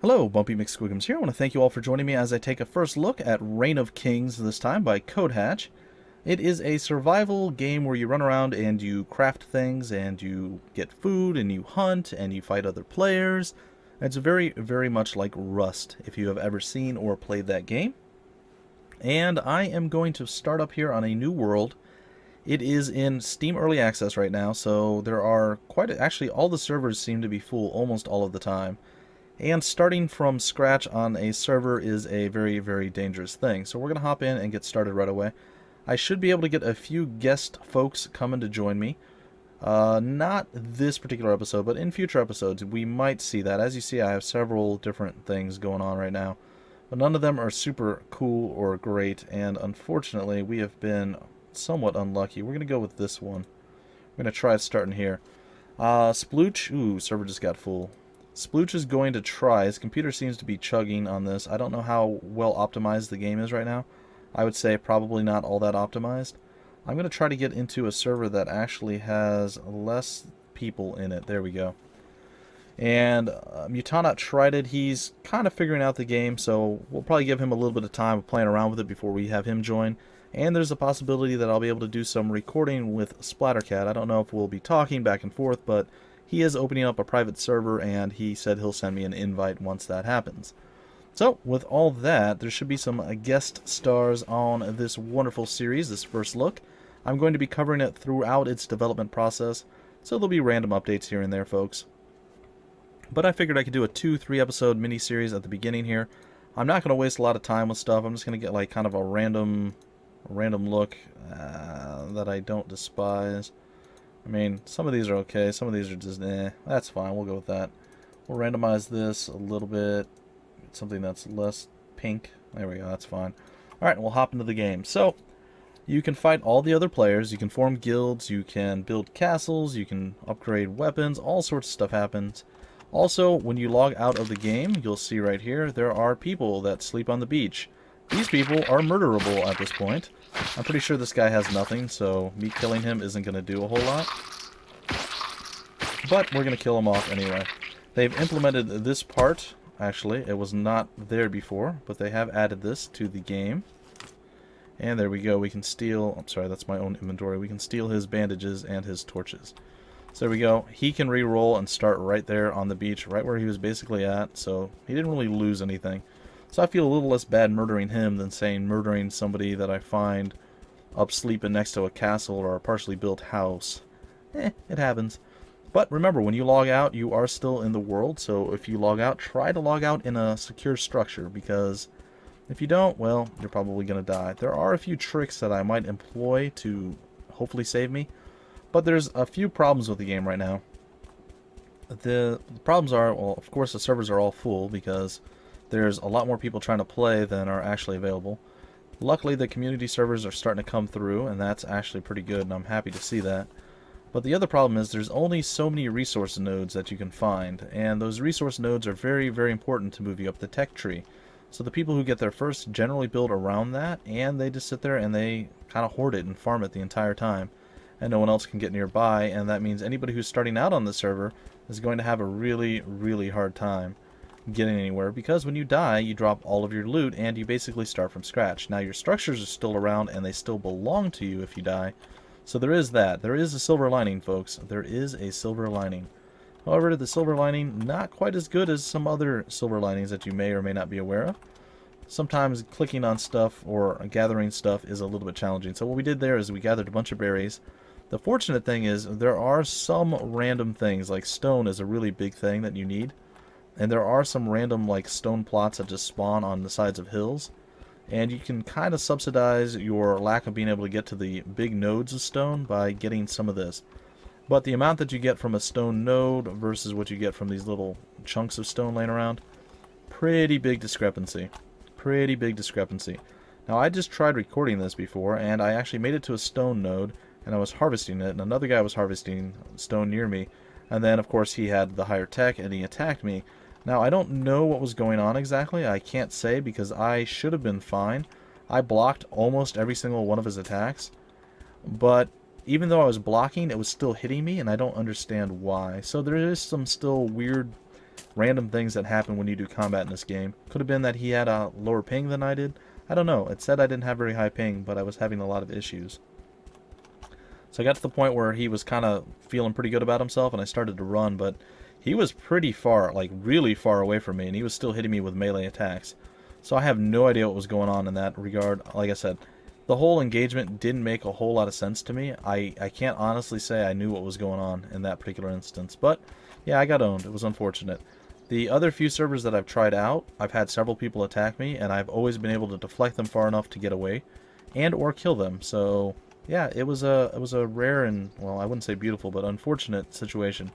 Hello, Bumpy McSquigums here. I want to thank you all for joining me as I take a first look at Reign of Kings, this time by Code Hatch. It is a survival game where you run around and you craft things and you get food and you hunt and you fight other players. It's very, very much like Rust, if you have ever seen or played that game. And I am going to start up here on a new world. It is in Steam Early Access right now, so there are actually all the servers seem to be full almost all of the time. And starting from scratch on a server is a very, very dangerous thing. So we're going to hop in and get started right away. I should be able to get a few guest folks coming to join me. Not this particular episode, but in future episodes we might see that. As you see, I have several different things going on right now. But none of them are super cool or great, and unfortunately we have been somewhat unlucky. We're going to go with this one. We're going to try starting here. Splooch, ooh, server just got full. Splooch is going to try. His computer seems to be chugging on this. I don't know how well optimized the game is right now. I would say probably not all that optimized. I'm going to try to get into a server that actually has less people in it. There we go. And Mutanot tried it. He's kind of figuring out the game, so we'll probably give him a little bit of time of playing around with it before we have him join. And there's a possibility that I'll be able to do some recording with Splattercat. I don't know if we'll be talking back and forth, but he is opening up a private server, and he said he'll send me an invite once that happens. So, with all that, there should be some guest stars on this wonderful series, this first look. I'm going to be covering it throughout its development process, so there'll be random updates here and there, folks. But I figured I could do a 2-3 episode mini-series at the beginning here. I'm not going to waste a lot of time with stuff. I'm just going to get like kind of a random look that I don't despise. I mean, some of these are okay, some of these are just, that's fine, we'll go with that. We'll randomize this a little bit, something that's less pink. There we go, that's fine. Alright, we'll hop into the game. So, you can fight all the other players, you can form guilds, you can build castles, you can upgrade weapons, all sorts of stuff happens. Also, when you log out of the game, you'll see right here, there are people that sleep on the beach. These people are murderable at this point. I'm pretty sure this guy has nothing, so me killing him isn't going to do a whole lot. But we're going to kill him off anyway. They've implemented this part, actually. It was not there before, but they have added this to the game. And there we go. We can steal... I'm sorry, that's my own inventory. We can steal his bandages and his torches. So there we go. He can re-roll and start right there on the beach, right where he was basically at, so he didn't really lose anything. So I feel a little less bad murdering him than, saying, murdering somebody that I find up sleeping next to a castle or a partially built house. It happens. But remember, when you log out, you are still in the world, so if you log out, try to log out in a secure structure, because if you don't, well, you're probably going to die. There are a few tricks that I might employ to hopefully save me, but there's a few problems with the game right now. The problems are, well, of course the servers are all full, because there's a lot more people trying to play than are actually available. Luckily, the community servers are starting to come through, and that's actually pretty good, and I'm happy to see that. But the other problem is there's only so many resource nodes that you can find, and those resource nodes are very, very important to move you up the tech tree. So the people who get there first generally build around that, and they just sit there and they kind of hoard it and farm it the entire time. And no one else can get nearby, and that means anybody who's starting out on the server is going to have a really, really hard time getting anywhere, because when you die, you drop all of your loot and you basically start from scratch. Now, your structures are still around and they still belong to you if you die. So there is that. There is a silver lining, folks. There is a silver lining. However, the silver lining, not quite as good as some other silver linings that you may or may not be aware of. Sometimes clicking on stuff or gathering stuff is a little bit challenging. So what we did there is we gathered a bunch of berries. The fortunate thing is there are some random things, like stone is a really big thing that you need. And there are some random like stone plots that just spawn on the sides of hills. And you can kind of subsidize your lack of being able to get to the big nodes of stone by getting some of this. But the amount that you get from a stone node versus what you get from these little chunks of stone laying around, pretty big discrepancy. Pretty big discrepancy. Now, I just tried recording this before, and I actually made it to a stone node, and I was harvesting it, and another guy was harvesting stone near me. And then, of course, he had the higher tech, and he attacked me. Now, I don't know what was going on exactly. I can't say, because I should have been fine. I blocked almost every single one of his attacks. But even though I was blocking, it was still hitting me, and I don't understand why. So there is some still weird random things that happen when you do combat in this game. Could have been that he had a lower ping than I did. I don't know. It said I didn't have very high ping, but I was having a lot of issues. So I got to the point where he was kind of feeling pretty good about himself, and I started to run, but he was pretty far, like really far away from me, and he was still hitting me with melee attacks. So I have no idea what was going on in that regard. Like I said, the whole engagement didn't make a whole lot of sense to me. I can't honestly say I knew what was going on in that particular instance, but yeah, I got owned. It was unfortunate. The other few servers that I've tried out, I've had several people attack me, and I've always been able to deflect them far enough to get away and or kill them. So yeah, it was a rare and, well, I wouldn't say beautiful, but unfortunate situation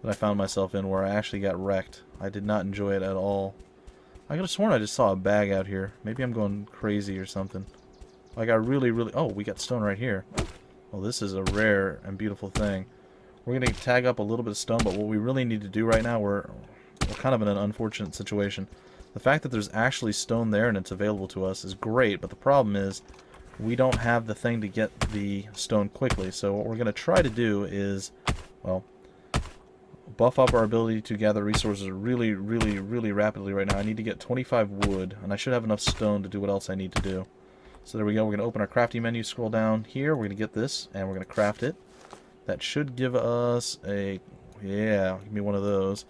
that I found myself in where I actually got wrecked. I did not enjoy it at all. I could have sworn I just saw a bag out here. Maybe I'm going crazy or something. Like I really... Oh, we got stone right here. Well, this is a rare and beautiful thing. We're going to tag up a little bit of stone, but what we really need to do right now, we're kind of in an unfortunate situation. The fact that there's actually stone there and it's available to us is great, but the problem is we don't have the thing to get the stone quickly. So what we're going to try to do is, well, buff up our ability to gather resources really rapidly right now. I need to get 25 wood, and I should have enough stone to do what else I need to do. So there we go. We're going to open our crafting menu, scroll down here. We're going to get this, and we're going to craft it. That should give us a... yeah, give me one of those.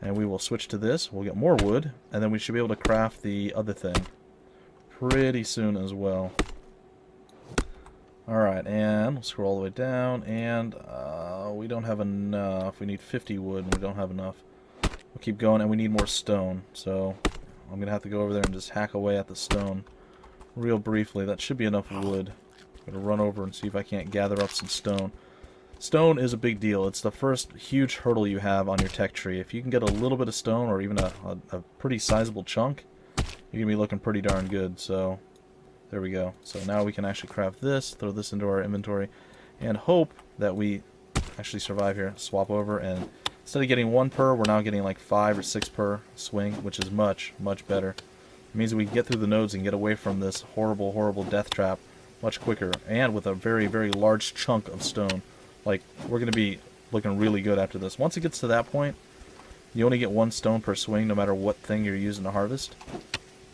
And we will switch to this. We'll get more wood, and then we should be able to craft the other thing pretty soon as well. Alright, and we'll scroll all the way down, and we don't have enough. We need 50 wood, and we don't have enough. We'll keep going, and we need more stone. So I'm going to have to go over there and just hack away at the stone real briefly. That should be enough wood. I'm going to run over and see if I can't gather up some stone. Stone is a big deal. It's the first huge hurdle you have on your tech tree. If you can get a little bit of stone, or even a pretty sizable chunk, you're going to be looking pretty darn good. So there we go. So now we can actually craft this, throw this into our inventory, and hope that we actually survive here. Swap over, and instead of getting 1 per, we're now getting like 5 or 6 per swing, which is much better. It means we can get through the nodes and get away from this horrible death trap much quicker, and with a very large chunk of stone. Like, we're going to be looking really good after this. Once it gets to that point, you only get 1 stone per swing no matter what thing you're using to harvest.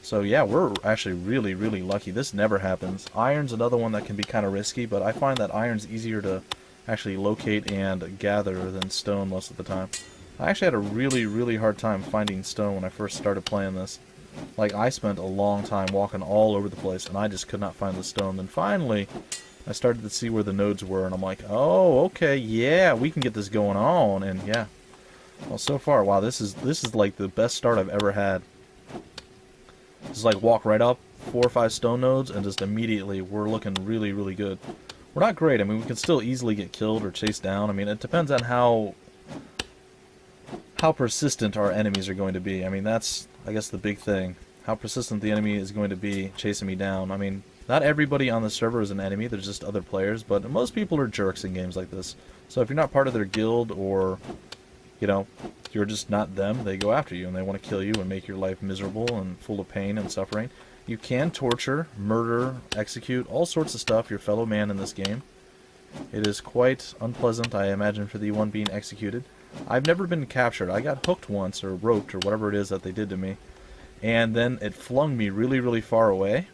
So yeah, we're actually really lucky. This never happens. Iron's another one that can be kind of risky, but I find that iron's easier to actually locate and gather than stone most of the time. I actually had a really hard time finding stone when I first started playing this. Like, I spent a long time walking all over the place, and I just could not find the stone. Then finally, I started to see where the nodes were, and I'm like, oh, okay, yeah, we can get this going on. And yeah, well, so far, wow, this is like the best start I've ever had. Just like walk right up 4 or 5 stone nodes, and just immediately we're looking really good. We're not great. I mean, we can still easily get killed or chased down. I mean, it depends on how persistent our enemies are going to be. I mean, that's, I guess, the big thing. How persistent the enemy is going to be chasing me down. I mean, not everybody on the server is an enemy. There's just other players, but most people are jerks in games like this. So if you're not part of their guild, or, you know, you're just not them, they go after you and they want to kill you and make your life miserable and full of pain and suffering. You can torture, murder, execute, all sorts of stuff your fellow man in this game. It is quite unpleasant, I imagine, for the one being executed. I've never been captured. I got hooked once, or roped, or whatever it is that they did to me. And then it flung me really far away.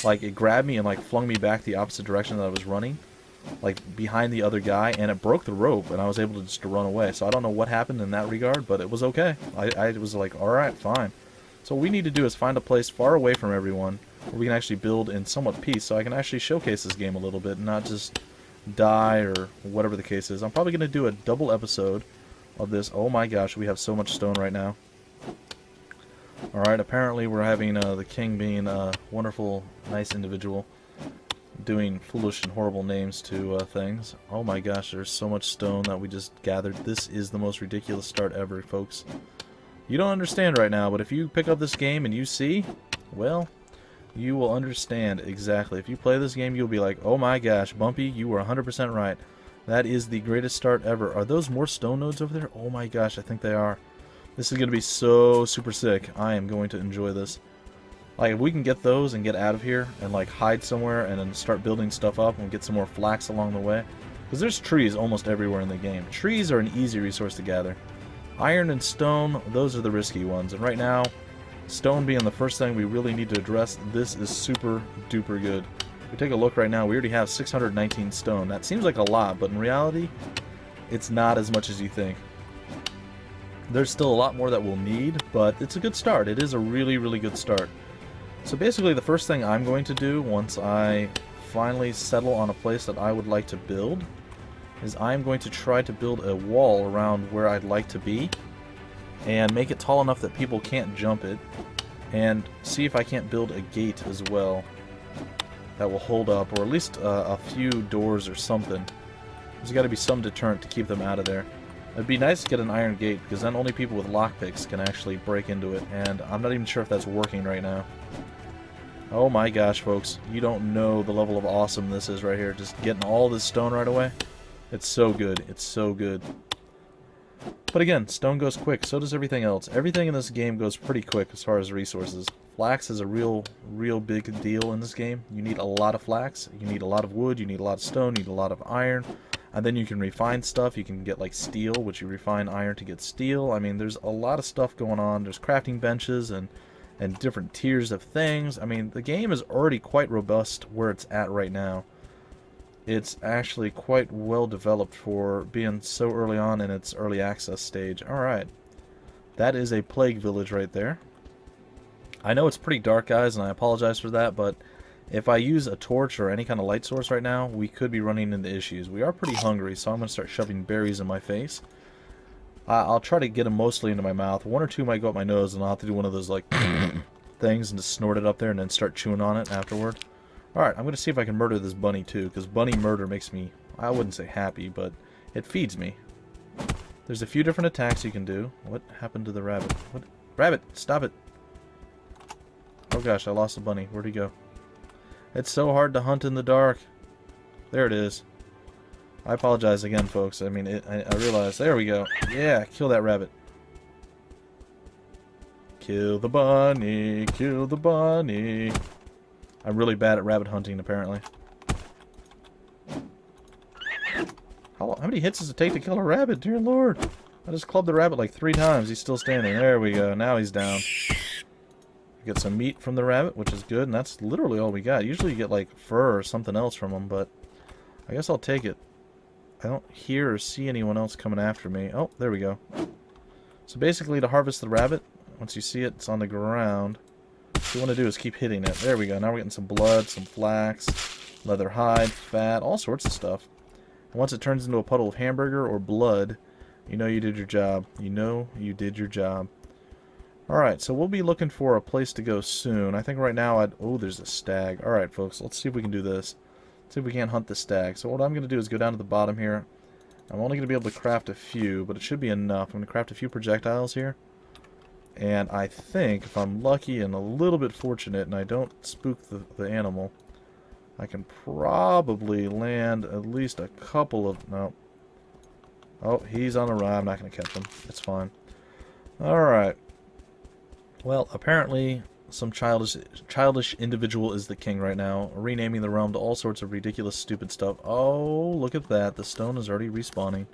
Like, it grabbed me and like flung me back the opposite direction that I was running, like behind the other guy, and it broke the rope, and I was able to just run away. So I don't know what happened in that regard, but it was okay. I was like, alright, fine. So what we need to do is find a place far away from everyone where we can actually build in somewhat peace, so I can actually showcase this game a little bit and not just die or whatever the case is. I'm probably going to do a double episode of this. Oh my gosh, we have so much stone right now. Alright, apparently we're having the king being a wonderful, nice individual, doing foolish and horrible names to things. Oh my gosh, there's so much stone that we just gathered. This is the most ridiculous start ever, folks. You don't understand right now, but if you pick up this game and you see, well, you will understand exactly. If you play this game, you'll be like, oh my gosh, Bumpy, you were 100% right. That is the greatest start ever. Are those more stone nodes over there? Oh my gosh, I think they are. This is going to be so super sick. I am going to enjoy this. Like, if we can get those and get out of here and like hide somewhere and then start building stuff up and get some more flax along the way. Because there's trees almost everywhere in the game. Trees are an easy resource to gather. Iron and stone, those are the risky ones. And right now, stone being the first thing we really need to address, this is super duper good. If we take a look right now, we already have 619 stone. That seems like a lot, but in reality, it's not as much as you think. There's still a lot more that we'll need, but it's a good start. It is a really, really good start. So basically, the first thing I'm going to do once I finally settle on a place that I would like to build is I'm going to try to build a wall around where I'd like to be and make it tall enough that people can't jump it, and see if I can't build a gate as well that will hold up, or at least a few doors or something. There's got to be some deterrent to keep them out of there. It'd be nice to get an iron gate, because then only people with lockpicks can actually break into it, and I'm not even sure if that's working right now. Oh my gosh, folks. You don't know the level of awesome this is right here. Just getting all this stone right away. It's so good. It's so good. But again, stone goes quick. So does everything else. Everything in this game goes pretty quick as far as resources. Flax is a real big deal in this game. You need a lot of flax. You need a lot of wood. You need a lot of stone. You need a lot of iron. And then you can refine stuff. You can get like steel, which you refine iron to get steel. I mean, there's a lot of stuff going on. There's crafting benches and different tiers of things. I mean, the game is already quite robust where it's at right now. It's actually quite well developed for being so early on in its early access stage. Alright. That is a plague village right there. I know it's pretty dark, guys, and I apologize for that, but if I use a torch or any kind of light source right now, we could be running into issues. We are pretty hungry, so I'm going to start shoving berries in my face. I'll try to get them mostly into my mouth. One or two might go up my nose, and I'll have to do one of those, like, things and just snort it up there and then start chewing on it afterward. Alright, I'm going to see if I can murder this bunny, too, because bunny murder makes me, I wouldn't say happy, but it feeds me. There's a few different attacks you can do. What happened to the rabbit? What? Rabbit, stop it! Oh gosh, I lost the bunny. Where'd he go? It's so hard to hunt in the dark. There it is. I apologize again, folks. I mean, I realize. There we go. Yeah, kill that rabbit. Kill the bunny. Kill the bunny. I'm really bad at rabbit hunting, apparently. How many hits does it take to kill a rabbit? Dear Lord. I just clubbed the rabbit like 3 times. He's still standing. There we go. Now he's down. We get some meat from the rabbit, which is good, and that's literally all we got. Usually you get like fur or something else from them, but I guess I'll take it. I don't hear or see anyone else coming after me. Oh, there we go. So basically, to harvest the rabbit, once you see it, it's on the ground. What you want to do is keep hitting it. There we go. Now we're getting some blood, some flax, leather hide, fat, all sorts of stuff. And once it turns into a puddle of hamburger or blood, you know you did your job. You know you did your job. Alright, so we'll be looking for a place to go soon. I think right now oh, there's a stag. Alright, folks, let's see if we can do this. See if we can't hunt the stag. So what I'm going to do is go down to the bottom here. I'm only going to be able to craft a few, but it should be enough. I'm going to craft a few projectiles here. And I think, if I'm lucky and a little bit fortunate and I don't spook the animal, I can probably land at least a couple of... No. Oh, he's on the run. I'm not going to catch him. It's fine. Alright. Well, apparently some childish individual is the king right now, renaming the realm to all sorts of ridiculous, stupid stuff. Oh, look at that. The stone is already respawning.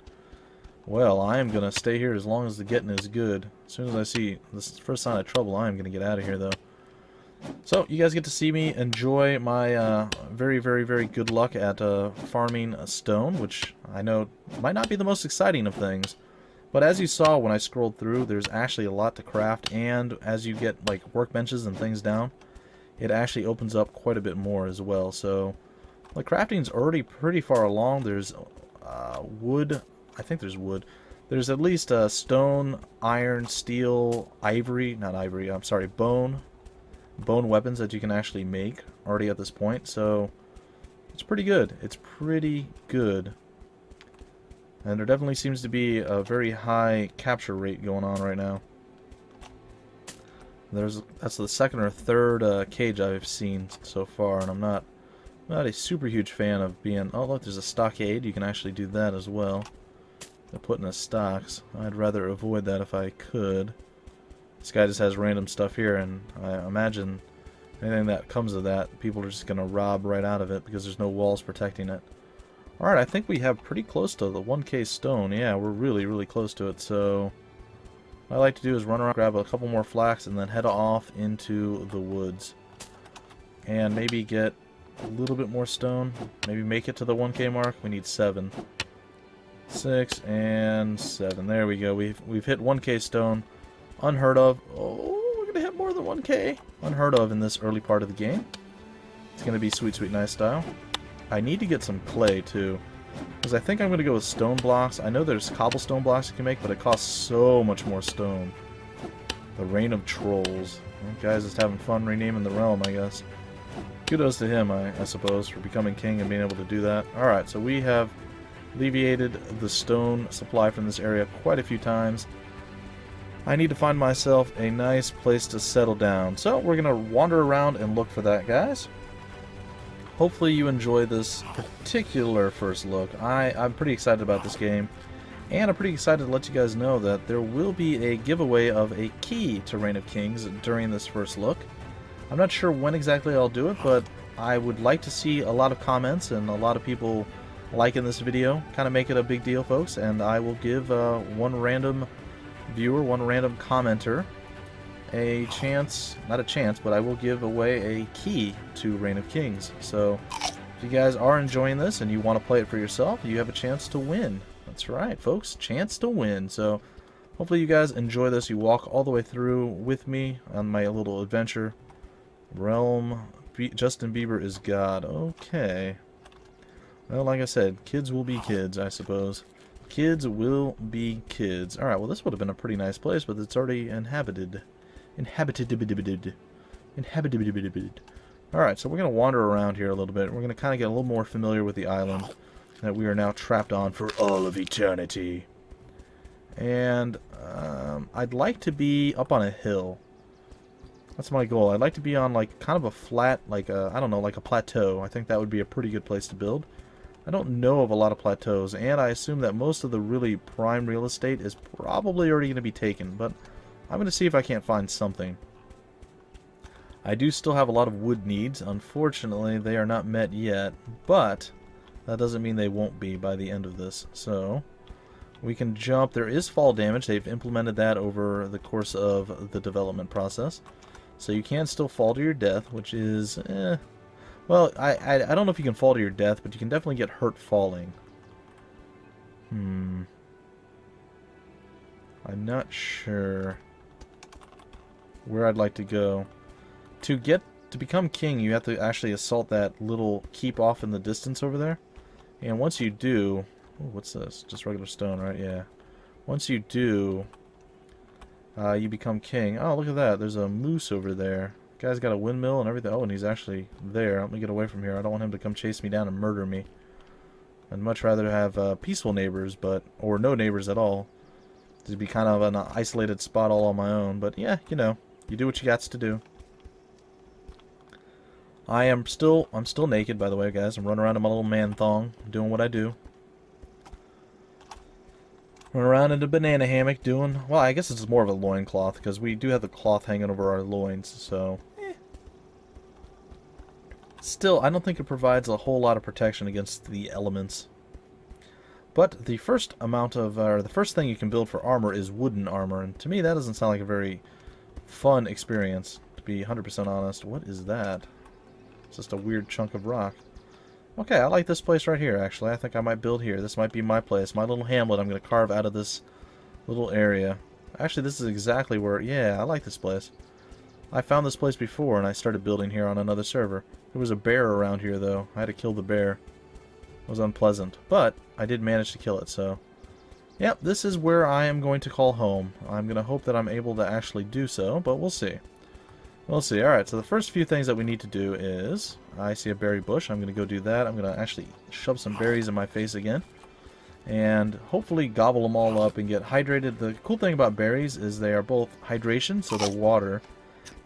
Well, I am going to stay here as long as the getting is good. As soon as I see this first sign of trouble, I am going to get out of here, though. So, you guys get to see me enjoy my very, very, very good luck at farming stone, which I know might not be the most exciting of things. But as you saw when I scrolled through, there's actually a lot to craft, and as you get like workbenches and things down, it actually opens up quite a bit more as well. So the crafting's already pretty far along. There's wood. I think there's wood. There's at least stone, iron, steel, ivory. Not ivory. I'm sorry, bone weapons that you can actually make already at this point. So it's pretty good. It's pretty good. And there definitely seems to be a very high capture rate going on right now. That's the second or third cage I've seen so far, and I'm not a super huge fan of being... Oh, look, there's a stockade. You can actually do that as well. They're putting the stocks. I'd rather avoid that if I could. This guy just has random stuff here, and I imagine anything that comes of that, people are just going to rob right out of it because there's no walls protecting it. Alright, I think we have pretty close to the 1K stone. Yeah, we're really, really close to it, so... what I like to do is run around, grab a couple more flax, and then head off into the woods. And maybe get a little bit more stone. Maybe make it to the 1K mark. We need 7. 6 and 7. There we go. We've hit 1K stone. Unheard of. Oh, we're gonna hit more than 1K. Unheard of in this early part of the game. It's gonna be sweet, sweet, nice style. I need to get some clay too, because I think I'm gonna go with stone blocks. I know there's cobblestone blocks you can make, but it costs so much more stone. The Reign of Trolls. Well, guy's just having fun renaming the realm, I guess. Kudos to him, I suppose, for becoming king and being able to do that. Alright, so we have alleviated the stone supply from this area quite a few times. I need to find myself a nice place to settle down. So we're going to wander around and look for that, guys. Hopefully you enjoy this particular first look. I'm pretty excited about this game. And I'm pretty excited to let you guys know that there will be a giveaway of a key to Reign of Kings during this first look. I'm not sure when exactly I'll do it, but I would like to see a lot of comments and a lot of people liking this video. Kind of make it a big deal, folks, and I will give one random viewer, one random commenter a chance, not a chance, but I will give away a key to Reign of Kings. So if you guys are enjoying this and you want to play it for yourself, you have a chance to win. That's right, folks, chance to win. So hopefully you guys enjoy this. You walk all the way through with me on my little adventure. Realm, Justin Bieber is God. Okay. Well, like I said, kids will be kids, I suppose. Kids will be kids. Alright, well this would have been a pretty nice place, but it's already inhabited. Inhabited. Alright, so we're going to wander around here a little bit. We're going to kind of get a little more familiar with the island that we are now trapped on for all of eternity. And I'd like to be up on a hill. That's my goal. I'd like to be on like kind of a flat, like a, I don't know, like a plateau. I think that would be a pretty good place to build. I don't know of a lot of plateaus, and I assume that most of the really prime real estate is probably already going to be taken, but I'm going to see if I can't find something. I do still have a lot of wood needs. Unfortunately, they are not met yet, but that doesn't mean they won't be by the end of this. So we can jump. There is fall damage. They've implemented that over the course of the development process. So you can still fall to your death, which is, well, I don't know if you can fall to your death, but you can definitely get hurt falling. I'm not sure where I'd like to go. To become king, you have to actually assault that little keep off in the distance over there. And once you do, ooh, what's this? Just regular stone, right? Yeah. Once you do, you become king. Oh, look at that. There's a moose over there. Guy's got a windmill and everything. Oh, and he's actually there. Let me get away from here. I don't want him to come chase me down and murder me. I'd much rather have peaceful neighbors, or no neighbors at all. To be kind of an isolated spot all on my own. But yeah, you know, you do what you got to do. I'm still naked, by the way, guys. I'm running around in my little man thong, doing what I do. Run around in a banana hammock doing, well, I guess it's more of a loincloth, because we do have the cloth hanging over our loins, so, Still, I don't think it provides a whole lot of protection against the elements. But the first the first thing you can build for armor is wooden armor, and to me that doesn't sound like a very fun experience, to be 100% honest. What is that? It's just a weird chunk of rock. Okay, I like this place right here, actually. I think I might build here. This might be my place. My little hamlet I'm going to carve out of this little area. Actually, this is exactly where... Yeah, I like this place. I found this place before, and I started building here on another server. There was a bear around here, though. I had to kill the bear. It was unpleasant. But I did manage to kill it, so... Yep, this is where I am going to call home. I'm going to hope that I'm able to actually do so, but we'll see. We'll see. Alright, so the first few things that we need to do is... I see a berry bush. I'm going to go do that. I'm going to actually shove some berries in my face again. And hopefully gobble them all up and get hydrated. The cool thing about berries is they are both hydration, so they're water,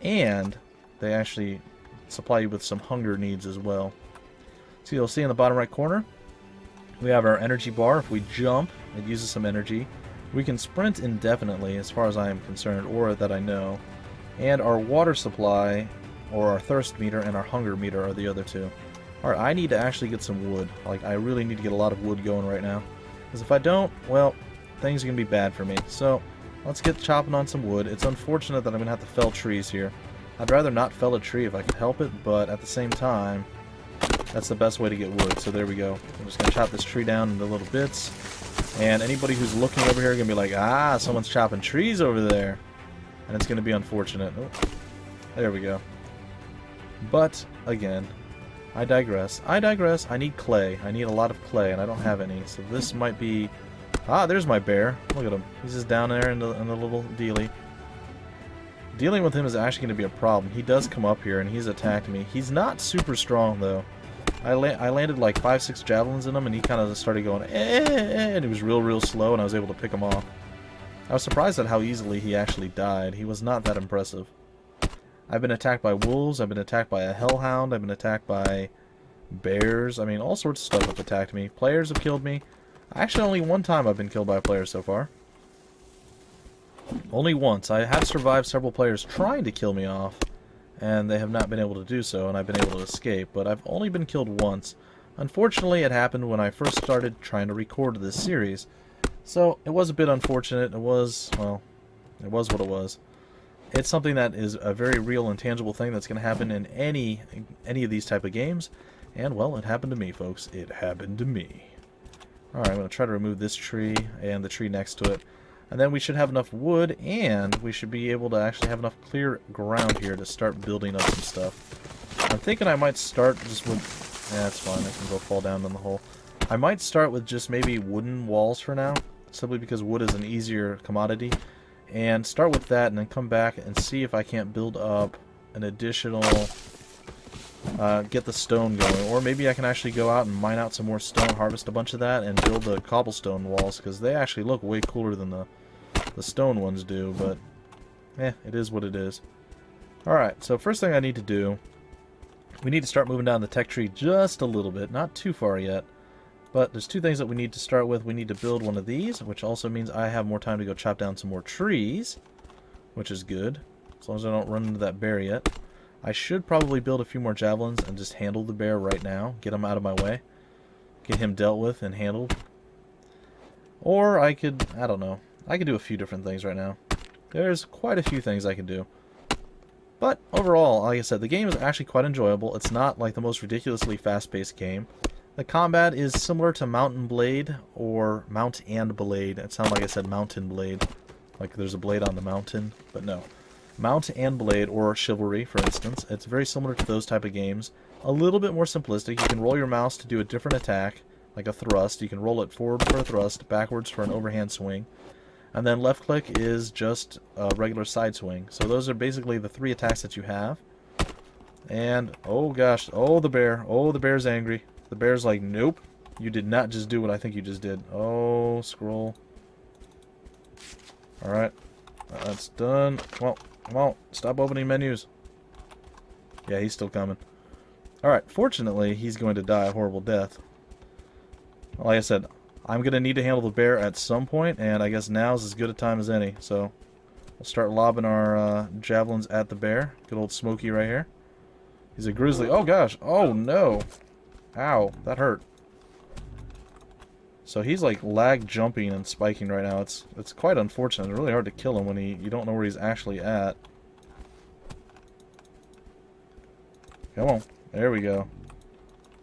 and they actually supply you with some hunger needs as well. So you'll see in the bottom right corner, we have our energy bar. If we jump, it uses some energy. We can sprint indefinitely as far as I am concerned, or that I know. And our water supply, or our thirst meter, and our hunger meter are the other two. Alright, I need to actually get some wood. Like, I really need to get a lot of wood going right now. Because if I don't, well, things are going to be bad for me. So, Let's get chopping on some wood. It's unfortunate that I'm going to have to fell trees here. I'd rather not fell a tree if I could help it, but at the same time, that's the best way to get wood. So there we go. I'm just going to chop this tree down into little bits. And anybody who's looking over here is going to be like, ah, someone's chopping trees over there. And it's going to be unfortunate. Oh, there we go. But, again, I digress. I digress. I need clay. I need a lot of clay, and I don't have any. So this might be... Ah, there's my bear. Look at him. He's just down there in the little dealie. Dealing with him is actually going to be a problem. He does come up here, and he's attacked me. He's not super strong, though. I landed like 5-6 javelins in him, and he kind of started going, and he was real slow, and I was able to pick him off. I was surprised at how easily he actually died. He was not that impressive. I've been attacked by wolves. I've been attacked by a hellhound. I've been attacked by bears. I mean, all sorts of stuff have attacked me. Players have killed me. Actually, only one time I've been killed by a player so far. Only once. I have survived several players trying to kill me off, and they have not been able to do so, and I've been able to escape, but I've only been killed once. Unfortunately, it happened when I first started trying to record this series, so it was a bit unfortunate. It was, well, it was what it was. It's something that is a very real and tangible thing that's going to happen in any of these type of games, and, well, it happened to me, folks. It happened to me. Alright, I'm going to try to remove this tree and the tree next to it. And then we should have enough wood, and we should be able to actually have enough clear ground here to start building up some stuff. I'm thinking I might start just with... Yeah, that's fine. I can go fall down in the hole. I might start with just maybe wooden walls for now, simply because wood is an easier commodity. And start with that, and then come back and see if I can't build up an additional... get the stone going, or maybe I can actually go out and mine out some more stone, harvest a bunch of that, and build the cobblestone walls, because they actually look way cooler than the stone ones do, but it is what it is. Alright, so first thing I need to do, we need to start moving down the tech tree just a little bit, not too far yet, but there's two things that we need to start with. We need to build one of these, which also means I have more time to go chop down some more trees, which is good, as long as I don't run into that bear yet. I should probably build a few more javelins and just handle the bear right now. Get him out of my way. Get him dealt with and handled. Or I could, I don't know. I could do a few different things right now. There's quite a few things I can do. But overall, like I said, the game is actually quite enjoyable. It's not like the most ridiculously fast-paced game. The combat is similar to Mount and Blade or Mount and Blade. It sounded like I said Mountain Blade. Like there's a blade on the mountain, but no. Mount and Blade, or Chivalry, for instance. It's very similar to those type of games. A little bit more simplistic. You can roll your mouse to do a different attack, like a thrust. You can roll it forward for a thrust, backwards for an overhand swing. And then left click is just a regular side swing. So those are basically the three attacks that you have. And, oh gosh, oh the bear. Oh, the bear's angry. The bear's like, nope, you did not just do what I think you just did. Oh, scroll. Alright, that's done. Come on. Come on, stop opening menus. Yeah, he's still coming. Alright, fortunately, he's going to die a horrible death. Like I said, I'm going to need to handle the bear at some point, and I guess now's as good a time as any. So, we'll start lobbing our javelins at the bear. Good old Smokey right here. He's a grizzly. Oh gosh, oh no. Ow, that hurt. So he's like lag jumping and spiking right now. It's quite unfortunate. It's really hard to kill him when you don't know where he's actually at. Come on. There we go.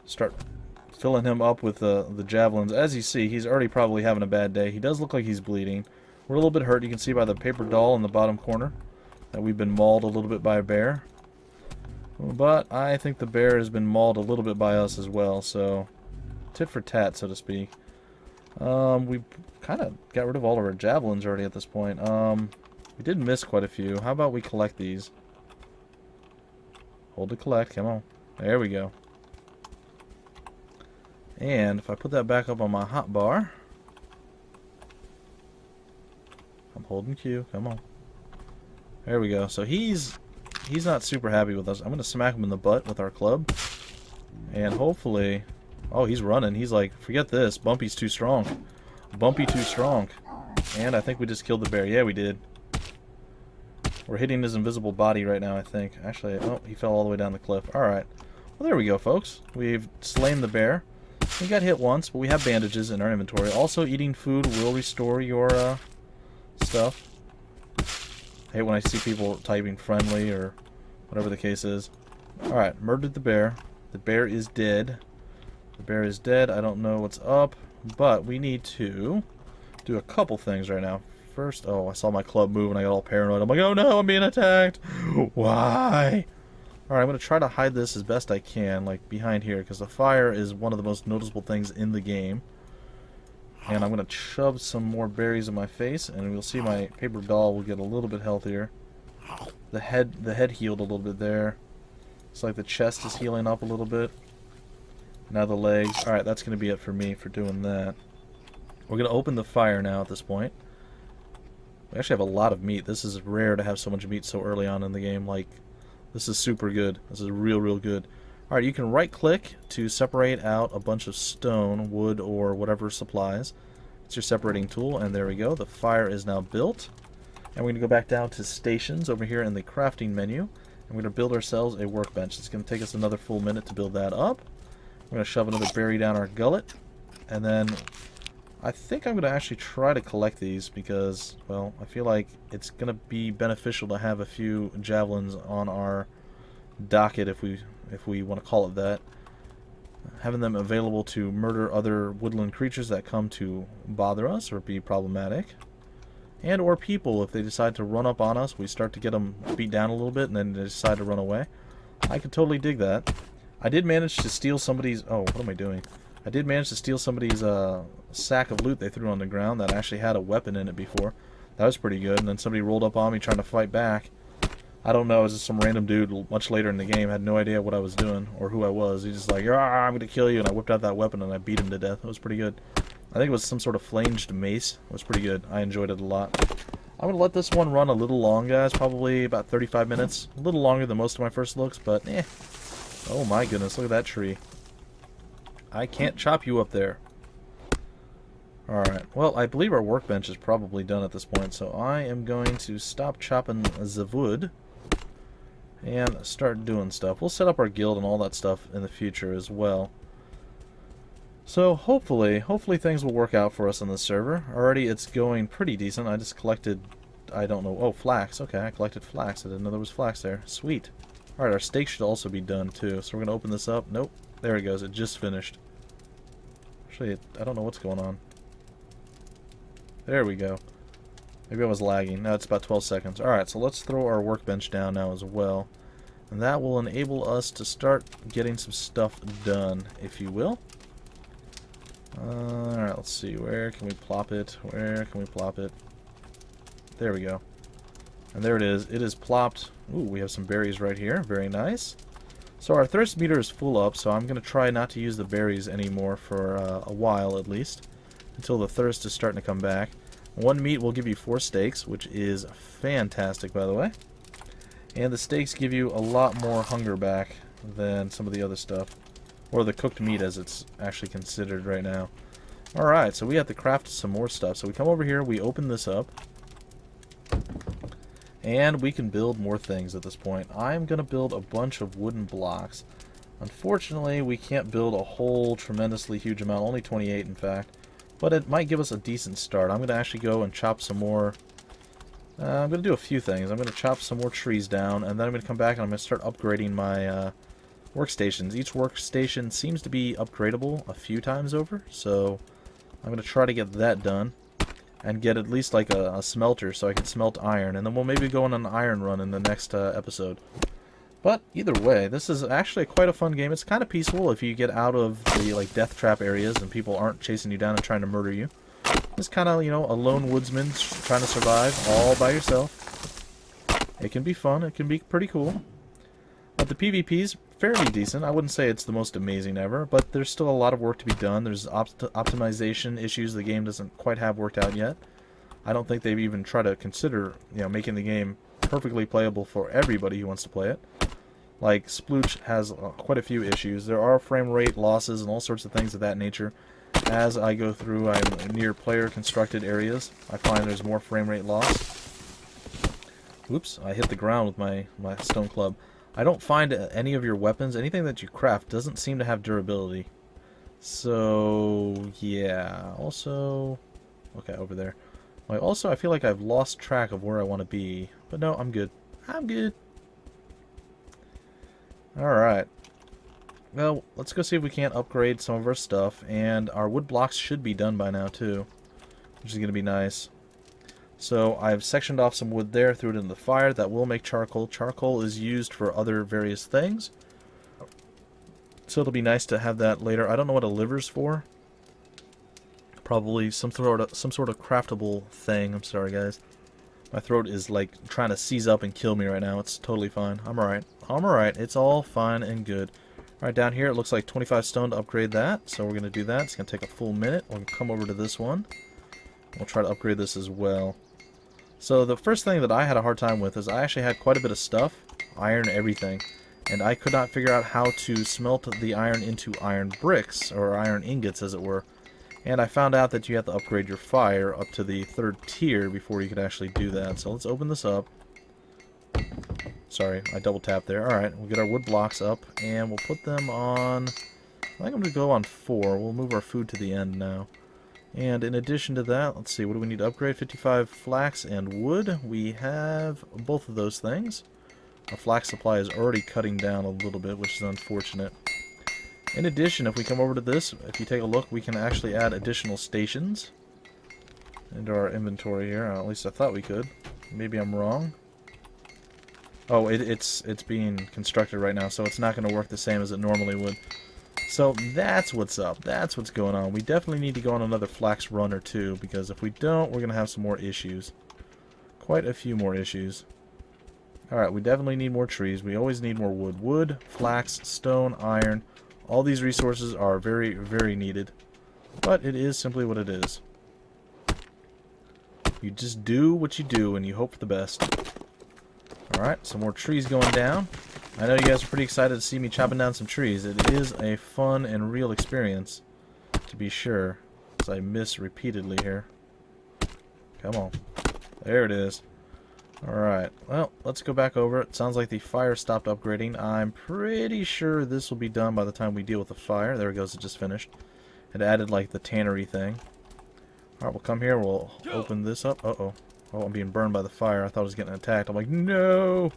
Start filling him up with the javelins. As you see, he's already probably having a bad day. He does look like he's bleeding. We're a little bit hurt. You can see by the paper doll in the bottom corner that we've been mauled a little bit by a bear. But I think the bear has been mauled a little bit by us as well. So tit for tat, so to speak. We kind of got rid of all of our javelins already at this point. We did miss quite a few. How about we collect these? Hold to collect. Come on. There we go. And if I put that back up on my hotbar, I'm holding Q. Come on. There we go. So he's not super happy with us. I'm going to smack him in the butt with our club. And hopefully... Oh, he's running. He's like, forget this. Bumpy's too strong. Bumpy too strong. And I think we just killed the bear. Yeah, we did. We're hitting his invisible body right now, I think. Actually, oh, he fell all the way down the cliff. Alright. Well, there we go, folks. We've slain the bear. We got hit once, but we have bandages in our inventory. Also, eating food will restore your stuff. I hate when I see people typing friendly or whatever the case is. Alright, murdered the bear. The bear is dead. The bear is dead. I don't know what's up, but we need to do a couple things right now. First, oh, I saw my club move and I got all paranoid. I'm like, oh no, I'm being attacked. Why? Alright, I'm going to try to hide this as best I can, like behind here, because the fire is one of the most noticeable things in the game. And I'm going to shove some more berries in my face, and we'll see my paper doll will get a little bit healthier. The head healed a little bit there. It's like the chest is healing up a little bit. Now the legs. Alright, that's going to be it for me for doing that. We're going to open the fire now at this point. We actually have a lot of meat. This is rare to have so much meat so early on in the game. Like, this is super good. This is real good. Alright, you can right-click to separate out a bunch of stone, wood, or whatever supplies. It's your separating tool, and there we go. The fire is now built. And we're going to go back down to stations over here in the crafting menu. And we're going to build ourselves a workbench. It's going to take us another full minute to build that up. We're going to shove another berry down our gullet. And then I think I'm going to actually try to collect these because, well, I feel like it's going to be beneficial to have a few javelins on our docket, if we want to call it that. Having them available to murder other woodland creatures that come to bother us or be problematic. And or people, if they decide to run up on us, we start to get them beat down a little bit and then they decide to run away. I could totally dig that. I did manage to steal somebody's... Oh, what am I doing? I did manage to steal somebody's sack of loot they threw on the ground that actually had a weapon in it before. That was pretty good. And then somebody rolled up on me trying to fight back. I don't know, it was just some random dude much later in the game, had no idea what I was doing or who I was. He's just like, I'm going to kill you, and I whipped out that weapon and I beat him to death. It was pretty good. I think it was some sort of flanged mace. It was pretty good. I enjoyed it a lot. I'm going to let this one run a little long, guys, probably about 35 minutes. A little longer than most of my first looks, but eh. Oh my goodness, look at that tree. I can't chop you up there. Alright, well, I believe our workbench is probably done at this point, so I am going to stop chopping the wood and start doing stuff. We'll set up our guild and all that stuff in the future as well. So hopefully things will work out for us on this server. Already it's going pretty decent. I just collected, I don't know, oh, flax. Okay, I collected flax. I didn't know there was flax there. Sweet. Alright, our steak should also be done too. So we're going to open this up. Nope. There it goes. It just finished. Actually, I don't know what's going on. There we go. Maybe I was lagging. Now it's about 12 seconds. Alright, so let's throw our workbench down now as well. And that will enable us to start getting some stuff done, if you will. Alright, let's see. Where can we plop it? Where can we plop it? There we go. And there it is. It is plopped. Ooh, we have some berries right here. Very nice. So our thirst meter is full up, so I'm going to try not to use the berries anymore for a while at least. Until the thirst is starting to come back. One meat will give you 4 steaks, which is fantastic, by the way. And the steaks give you a lot more hunger back than some of the other stuff. Or the cooked meat, as it's actually considered right now. Alright, so we have to craft some more stuff. So we come over here, we open this up. And we can build more things at this point. I'm going to build a bunch of wooden blocks. Unfortunately, we can't build a whole tremendously huge amount. Only 28, in fact. But it might give us a decent start. I'm going to actually go and chop some more. I'm going to do a few things. I'm going to chop some more trees down, and then I'm going to come back and I'm going to start upgrading my workstations. Each workstation seems to be upgradable a few times over, so I'm going to try to get that done and get at least like a smelter so I can smelt iron, and then we'll maybe go on an iron run in the next episode. But either way, this is actually quite a fun game. It's kind of peaceful if you get out of the like death trap areas and people aren't chasing you down and trying to murder you. It's kind of, you know, a lone woodsman trying to survive all by yourself. It can be fun. It can be pretty cool. But the PvP's fairly decent. I wouldn't say it's the most amazing ever, but there's still a lot of work to be done. There's optimization issues the game doesn't quite have worked out yet. I don't think they've even tried to consider, you know, making the game perfectly playable for everybody who wants to play it. Like, Splooch has quite a few issues. There are frame rate losses and all sorts of things of that nature. As I go through, I'm near player constructed areas. I find there's more frame rate loss. Oops, I hit the ground with my stone club. I don't find any of your weapons, anything that you craft, doesn't seem to have durability. So, yeah. Also, okay, over there. Also, I feel like I've lost track of where I want to be. But no, I'm good. I'm good. Alright. Well, let's go see if we can't upgrade some of our stuff. And our wood blocks should be done by now, too. Which is going to be nice. So, I've sectioned off some wood there, threw it in the fire. That will make charcoal. Charcoal is used for other various things. So, it'll be nice to have that later. I don't know what a liver's for. Probably some sort of craftable thing. I'm sorry, guys. My throat is like trying to seize up and kill me right now. It's totally fine. I'm alright. I'm alright. It's all fine and good. Alright, down here it looks like 25 stone to upgrade that. So we're going to do that. It's going to take a full minute. We'll come over to this one. We'll try to upgrade this as well. So the first thing that I had a hard time with is I actually had quite a bit of stuff. Iron, everything. And I could not figure out how to smelt the iron into iron bricks, or iron ingots as it were. And I found out that you have to upgrade your fire up to the 3rd tier before you could actually do that. So let's open this up. Sorry, I double tapped there. Alright, we'll get our wood blocks up, and we'll put them on... I think I'm going to go on 4. We'll move our food to the end now. And in addition to that, let's see, what do we need to upgrade? 55 flax and wood. We have both of those things. Our flax supply is already cutting down a little bit, which is unfortunate. In addition, if we come over to this, if you take a look, we can actually add additional stations into our inventory here. At least I thought we could. Maybe I'm wrong. Oh, it's being constructed right now, so it's not going to work the same as it normally would. So that's what's up. That's what's going on. We definitely need to go on another flax run or two, because if we don't, we're going to have some more issues. Quite a few more issues. Alright, we definitely need more trees. We always need more wood. Wood, flax, stone, iron. All these resources are very, very needed. But it is simply what it is. You just do what you do and you hope for the best. Alright, some more trees going down. I know you guys are pretty excited to see me chopping down some trees. It is a fun and real experience, to be sure. As I miss repeatedly here. Come on. There it is. Alright, well, let's go back over it. Sounds like the fire stopped upgrading. I'm pretty sure this will be done by the time we deal with the fire. There it goes, it just finished. It added, like, the tannery thing. Alright, we'll come here, we'll open this up. Uh-oh. Oh, I'm being burned by the fire. I thought I was getting attacked. I'm like, no!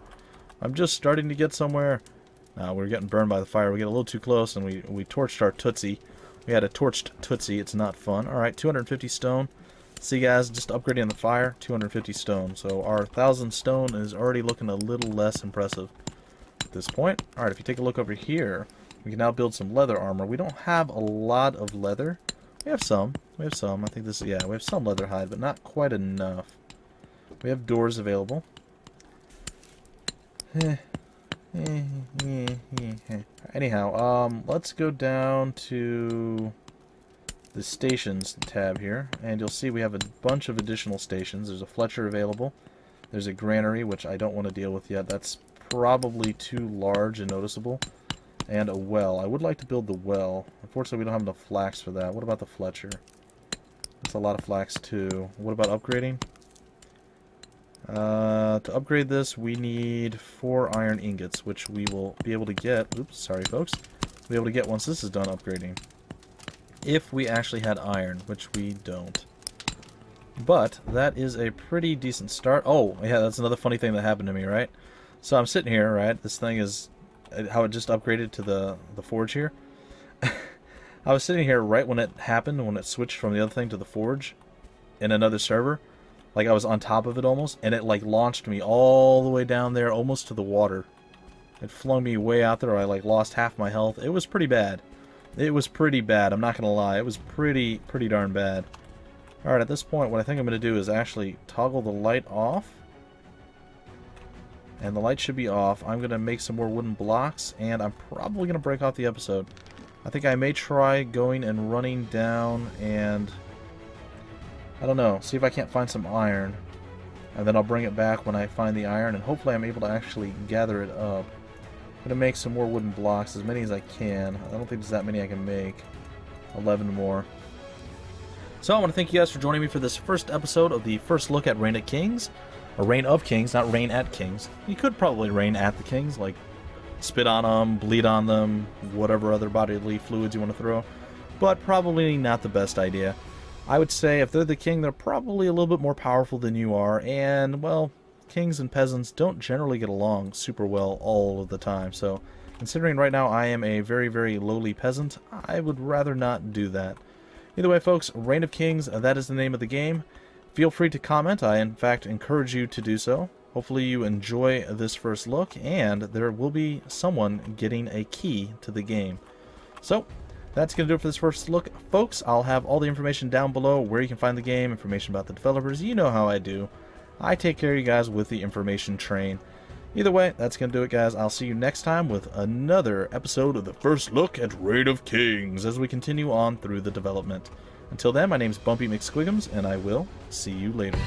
I'm just starting to get somewhere. We're getting burned by the fire. We get a little too close, and we torched our Tootsie. We had a torched Tootsie. It's not fun. Alright, 250 stone. See, guys, just upgrading the fire, 250 stone. So our 1,000 stone is already looking a little less impressive at this point. Alright, if you take a look over here, we can now build some leather armor. We don't have a lot of leather. We have some. We have some. I think this, yeah, we have some leather hide, but not quite enough. We have doors available. Anyhow, let's go down to the stations tab here, and you'll see we have a bunch of additional stations. There's a Fletcher available. There's a granary, which I don't want to deal with yet. That's probably too large and noticeable. And a well. I would like to build the well. Unfortunately, we don't have enough flax for that. What about the Fletcher? That's a lot of flax, too. What about upgrading? To upgrade this, we need 4 iron ingots, which we will be able to get. Oops, sorry, folks. We'll be able to get once this is done upgrading. If we actually had iron, which we don't. But that is a pretty decent start. Oh, yeah, that's another funny thing that happened to me, right? So I'm sitting here, right? This thing is how it just upgraded to the forge here. I was sitting here right when it happened, when it switched from the other thing to the forge in another server. Like I was on top of it almost, and it like launched me all the way down there, almost to the water. It flung me way out there. I like lost half my health. It was pretty bad. It was pretty bad, I'm not gonna lie. It was pretty darn bad. Alright, at this point, what I think I'm gonna do is actually toggle the light off. And the light should be off. I'm gonna make some more wooden blocks, and I'm probably gonna break off the episode. I think I may try going and running down and... I don't know, see if I can't find some iron. And then I'll bring it back when I find the iron, and hopefully I'm able to actually gather it up. I'm going to make some more wooden blocks, as many as I can. I don't think there's that many I can make. 11 more. So I want to thank you guys for joining me for this first episode of the first look at Reign at Kings. Or Reign of Kings, not Reign at Kings. You could probably reign at the Kings, like spit on them, bleed on them, whatever other bodily fluids you want to throw. But probably not the best idea. I would say if they're the king, they're probably a little bit more powerful than you are, and, well, kings and peasants don't generally get along super well all of the time, so considering right now I am a very, very lowly peasant, I would rather not do that. Either way, folks, Reign of Kings, that is the name of the game. Feel free to comment. I, in fact, encourage you to do so. Hopefully you enjoy this first look, and there will be someone getting a key to the game. So, that's going to do it for this first look. Folks, I'll have all the information down below, where you can find the game, information about the developers. You know how I do. I take care of you guys with the information train. Either way, that's going to do it, guys. I'll see you next time with another episode of the first look at Reign of Kings as we continue on through the development. Until then, my name's Bumpy McSquigums, and I will see you later.